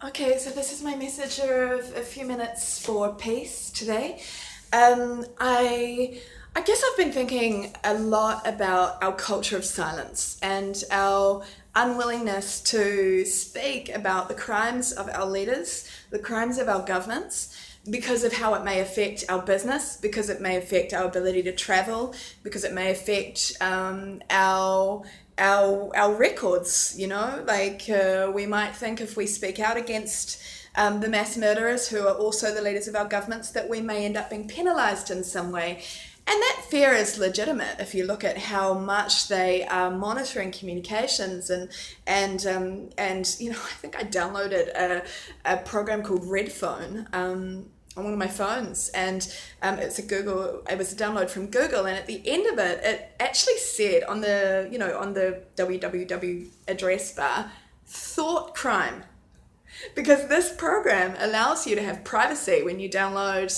Okay, so this is my message of a few minutes for peace today. I guess I've been thinking a lot about our culture of silence and our unwillingness to speak about the crimes of our leaders, the crimes of our governments, because of how it may affect our business, because it may affect our ability to travel, because it may affect our records. We might think if we speak out against the mass murderers who are also the leaders of our governments that we may end up being penalised in some way. And that fear is legitimate if you look at how much they are monitoring communications and I think I downloaded a program called Red Phone on one of my phones, and it was a download from Google, and at the end of it, it actually said on the www address bar, thought crime, because this program allows you to have privacy when you download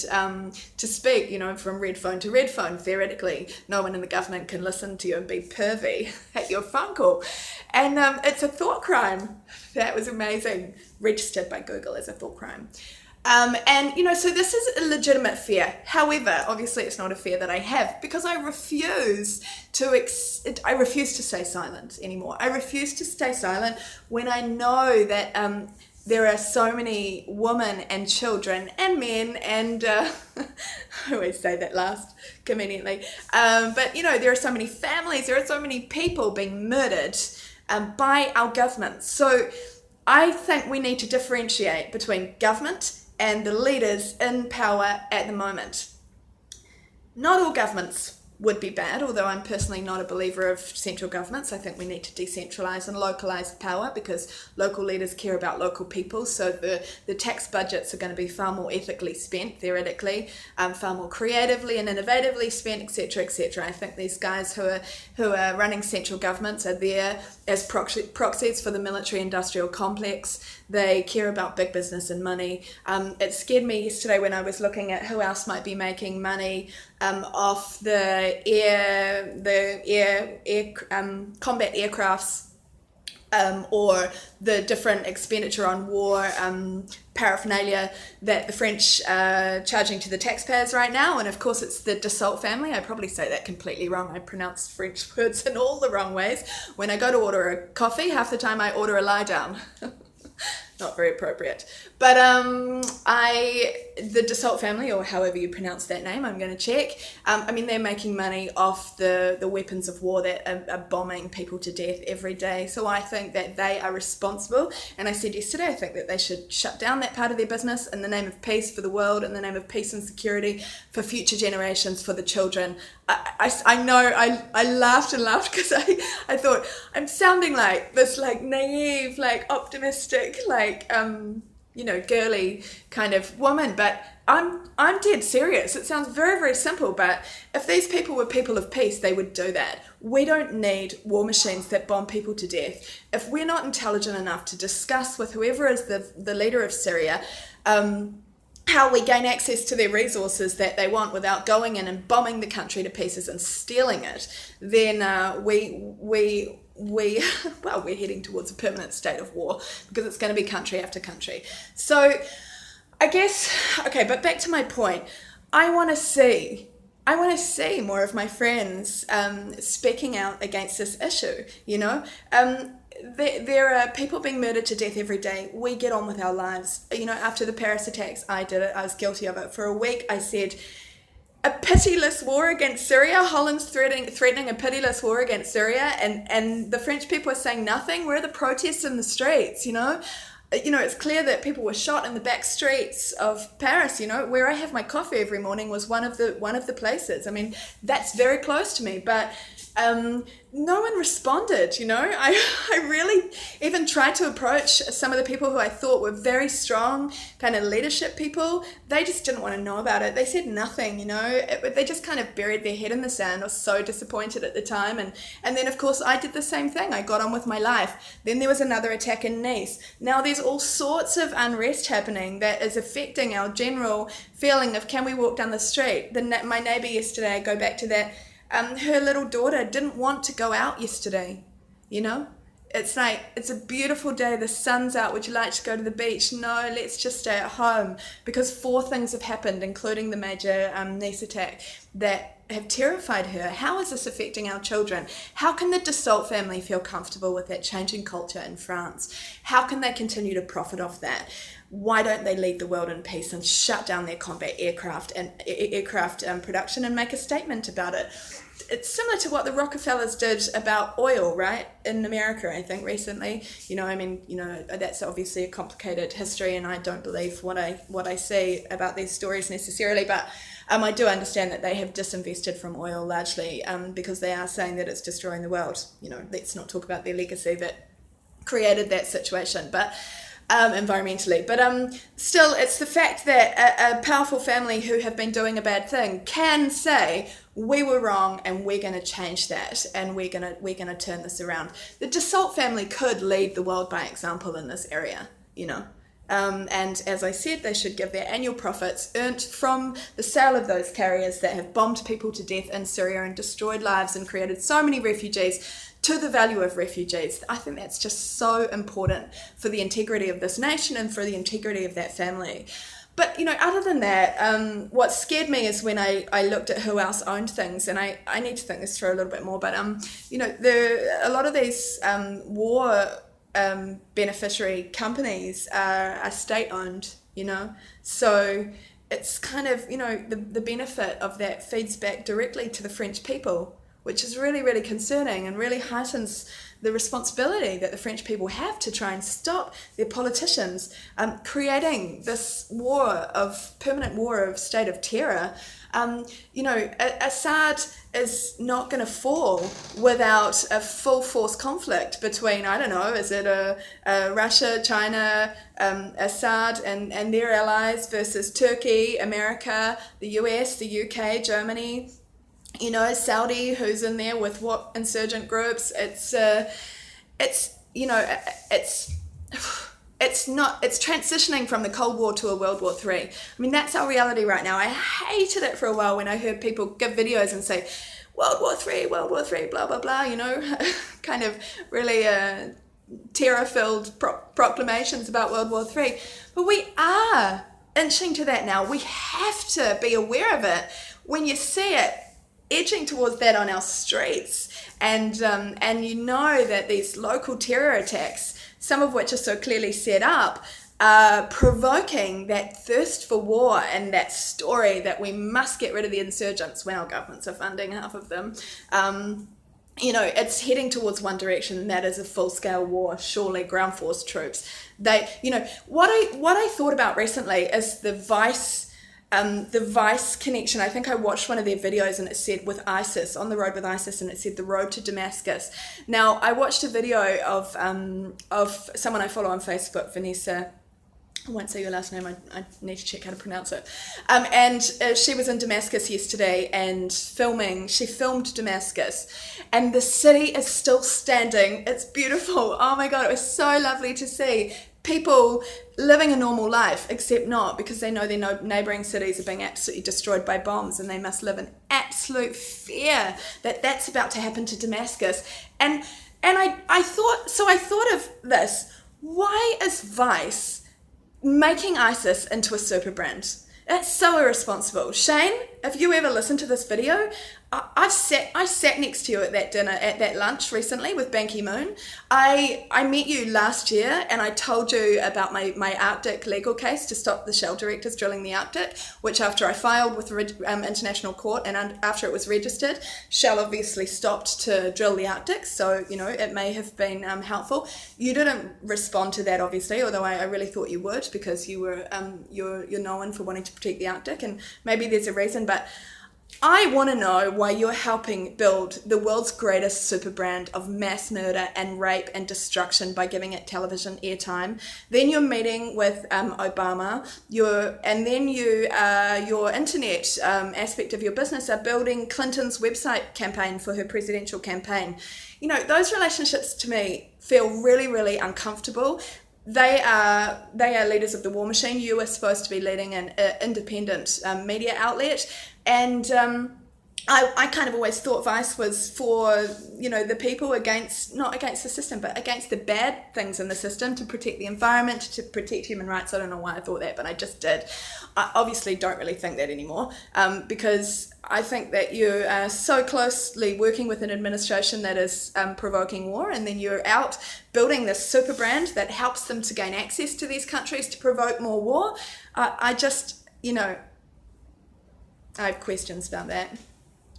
to speak, from red phone to red phone. Theoretically, no one in the government can listen to you and be pervy at your phone call. And it's a thought crime. That was amazing. Registered by Google as a thought crime. So this is a legitimate fear. However, obviously it's not a fear that I have because I refuse to stay silent anymore. I refuse to stay silent when I know that there are so many women and children and men and I always say that last conveniently. But there are so many families, there are so many people being murdered by our government. So I think we need to differentiate between government and the leaders in power at the moment. Not all governments would be bad, although I'm personally not a believer of central governments. I think we need to decentralise and localise power because local leaders care about local people, so the tax budgets are going to be far more ethically spent, theoretically, far more creatively and innovatively spent, etc., etc. I think these guys who are running central governments are there as proxies for the military-industrial complex. They care about big business and money. It scared me yesterday when I was looking at who else might be making money off the combat aircrafts, or the different expenditure on war paraphernalia that the French are charging to the taxpayers right now. And of course it's the Dassault family. I probably say that completely wrong. I pronounce French words in all the wrong ways. When I go to order a coffee, half the time I order a lie down. Not very appropriate. But the Dassault family, or however you pronounce that name, I'm going to check. They're making money off the weapons of war that are bombing people to death every day. So I think that they are responsible. And I said yesterday, I think that they should shut down that part of their business in the name of peace for the world, in the name of peace and security for future generations, for the children. I know I laughed and laughed because I thought I'm sounding like this naive, optimistic, girly kind of woman, but I'm dead serious. It sounds very, very simple, but if these people were people of peace, they would do that. We don't need war machines that bomb people to death. If we're not intelligent enough to discuss with whoever is the leader of Syria, how we gain access to their resources that they want without going in and bombing the country to pieces and stealing it, then we're heading towards a permanent state of war because it's going to be country after country. So I guess, okay, but back to my point. I want to see more of my friends speaking out against this issue, There are people being murdered to death every day. We get on with our lives. After the Paris attacks, I did it. I was guilty of it. For a week, I said, a pitiless war against Syria. Holland's threatening a pitiless war against Syria, and the French people are saying nothing. Where are the protests in the streets, It's clear that people were shot in the back streets of Paris, Where I have my coffee every morning was one of the places. That's very close to me, but no one responded, I really even tried to approach some of the people who I thought were very strong kind of leadership people. They just didn't want to know about it. They said nothing, they just kind of buried their head in the sand. I was so disappointed at the time. And then, of course, I did the same thing. I got on with my life. Then there was another attack in Nice. Now there's all sorts of unrest happening that is affecting our general feeling of can we walk down the street. My neighbour yesterday, I go back to that, her little daughter didn't want to go out yesterday, it's like, it's a beautiful day, the sun's out, would you like to go to the beach? No, let's just stay at home, because 4 things have happened, including the major Nice attack, that have terrified her. How is this affecting our children? How can the Dassault family feel comfortable with that changing culture in France? How can they continue to profit off that? Why don't they lead the world in peace and shut down their combat aircraft and aircraft production and make a statement about it? It's similar to what the Rockefellers did about oil, right? In America, I think, recently. That's obviously a complicated history, and I don't believe what I see about these stories necessarily, but I do understand that they have disinvested from oil largely because they are saying that it's destroying the world. Let's not talk about their legacy that created that situation, but environmentally. But still, it's the fact that a powerful family who have been doing a bad thing can say, we were wrong and we're going to change that, and we're going to turn this around. The Dassault family could lead the world by example in this area, and as I said, they should give their annual profits earned from the sale of those carriers that have bombed people to death in Syria and destroyed lives and created so many refugees, to the value of refugees. I think that's just so important for the integrity of this nation and for the integrity of that family. But, other than that, what scared me is when I looked at who else owned things, and I need to think this through a little bit more, but, a lot of these war beneficiary companies are state-owned, so it's kind of, the benefit of that feeds back directly to the French people, which is really, really concerning and really heightens the responsibility that the French people have to try and stop their politicians creating this permanent war of state of terror. Assad is not going to fall without a full force conflict between, I don't know, is it a Russia, China, Assad and their allies versus Turkey, America, the US, the UK, Germany, Saudi, who's in there with what insurgent groups. It's transitioning from the Cold War to a World War III. That's our reality right now. I hated it for a while when I heard people give videos and say, World War III, blah, blah, blah, kind of really terror-filled proclamations about World War III. But we are inching to that now. We have to be aware of it. When you see it edging towards that on our streets, and that these local terror attacks, some of which are so clearly set up, are provoking that thirst for war and that story that we must get rid of the insurgents when our governments are funding half of them. It's heading towards one direction, and that is a full-scale war, surely ground force troops. What I thought about recently is the Vice connection. I think I watched one of their videos and it said with ISIS, on the road with ISIS, and it said the road to Damascus. Now, I watched a video of someone I follow on Facebook, Vanessa. I won't say your last name, I need to check how to pronounce it. She was in Damascus yesterday and she filmed Damascus, and the city is still standing. It's beautiful. Oh my God, it was so lovely to see people living a normal life, except not, because they know their neighbouring cities are being absolutely destroyed by bombs, and they must live in absolute fear that that's about to happen to Damascus. And I thought of this. Why is Vice making ISIS into a super brand? That's so irresponsible. Shane, have you ever listened to this video? I sat next to you at that dinner, at that lunch recently with Ban Ki-moon. I met you last year, and I told you about my Arctic legal case to stop the Shell directors drilling the Arctic, which after I filed with the International Court and after it was registered, Shell obviously stopped to drill the Arctic, so it may have been helpful. You didn't respond to that, obviously, although I really thought you would, because you're known for wanting to protect the Arctic, and maybe there's a reason, but I want to know why you're helping build the world's greatest super brand of mass murder and rape and destruction by giving it television airtime. Then you're meeting with Obama. Your internet aspect of your business are building Clinton's website campaign for her presidential campaign. Those relationships to me feel really, really uncomfortable. They are leaders of the war machine. You are supposed to be leading an independent media outlet, and I kind of always thought Vice was for, the people against, not against the system, but against the bad things in the system, to protect the environment, to protect human rights. I don't know why I thought that, but I just did. I obviously don't really think that anymore, because I think that you are so closely working with an administration that is provoking war, and then you're out building this super brand that helps them to gain access to these countries to provoke more war. I just, I have questions about that.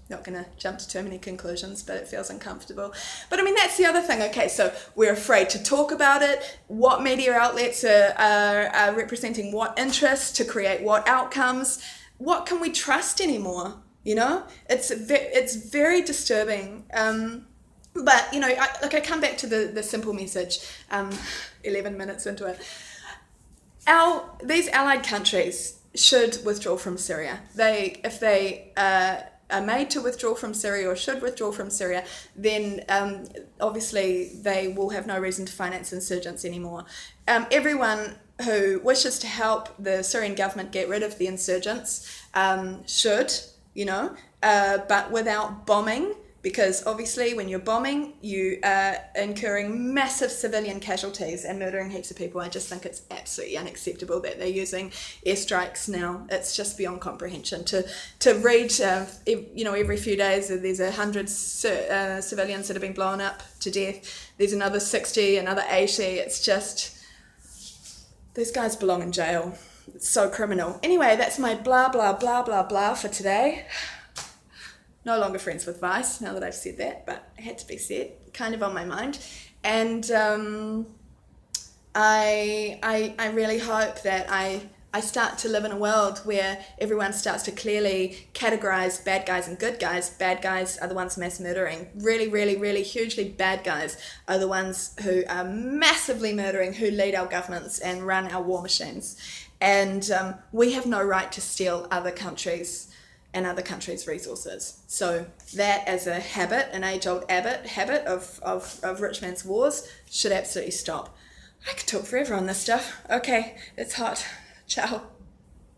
Not going to jump to too many conclusions, but it feels uncomfortable. But I mean, that's the other thing. Okay, so we're afraid to talk about it. What media outlets are representing what interests to create what outcomes? What can we trust anymore? It's very disturbing. But I come back to the simple message. 11 minutes into it, these allied countries should withdraw from Syria. If they are made to withdraw from Syria or should withdraw from Syria, then obviously they will have no reason to finance insurgents anymore. Everyone who wishes to help the Syrian government get rid of the insurgents should, but without bombing, because obviously when you're bombing, you are incurring massive civilian casualties and murdering heaps of people. I just think it's absolutely unacceptable that they're using airstrikes now. It's just beyond comprehension. To read, every few days there's 100 civilians that have been blown up to death. There's another 60, another 80. It's just, these guys belong in jail. It's so criminal. Anyway, that's my blah, blah, blah, blah, blah for today. No longer friends with Vice, now that I've said that, but it had to be said, kind of on my mind. And I really hope that I start to live in a world where everyone starts to clearly categorize bad guys and good guys. Bad guys are the ones mass murdering. Really, really, really hugely bad guys are the ones who are massively murdering, who lead our governments and run our war machines. And we have no right to steal other countries and other countries' resources. So that, as a habit, an age-old habit of rich man's wars, should absolutely stop. I could talk forever on this stuff. Okay, it's hot. Ciao.